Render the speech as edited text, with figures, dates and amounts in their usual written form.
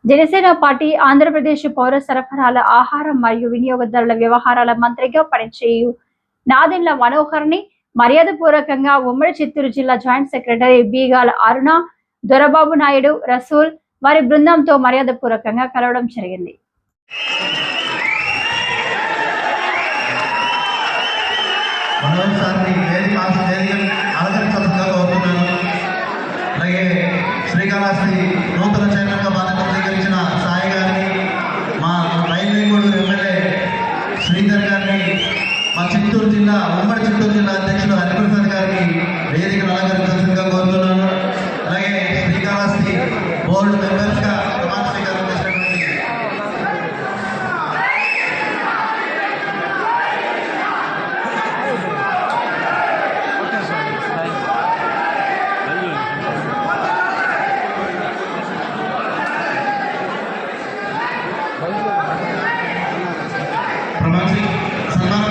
Janasena party Andhra Pradesh పౌర సరఫరాల ఆహారం మరియు వినియోగదారుల వ్యవహారాల మంత్రిగా పనిచేయు నాదెండ్ల మనోహర్ని మర్యాదపూర్వకంగా ఉమ్మడి చిత్తూరు జిల్లా జాయింట్ సెక్రటరీ బీగాల అరుణ, దొరబాబు నాయుడు, రసూల్ వారి బృందంతో మర్యాదపూర్వకంగా కలవడం జరిగింది. శ్రీకాళహస్తి నూతన చైర్మన్గా బాధ్యత స్వీకరించిన సాయి గారిని, మా రైల్వే గూడూరు ఎమ్మెల్యే శ్రీధర్ గారిని, మా చిత్తూరు జిల్లా ఉమ్మడి చిత్తూరు జిల్లా అధ్యక్షుడు హరిప్రసాద్ గారికి వేదికను అలంకరించాల్సిందిగా కోరుతున్నాను. అలాగే శ్రీకాళహస్తి బోర్డు మెంబర్స్గా ప్రమాణ స్వీకారం చేసినటువంటి సన్మానం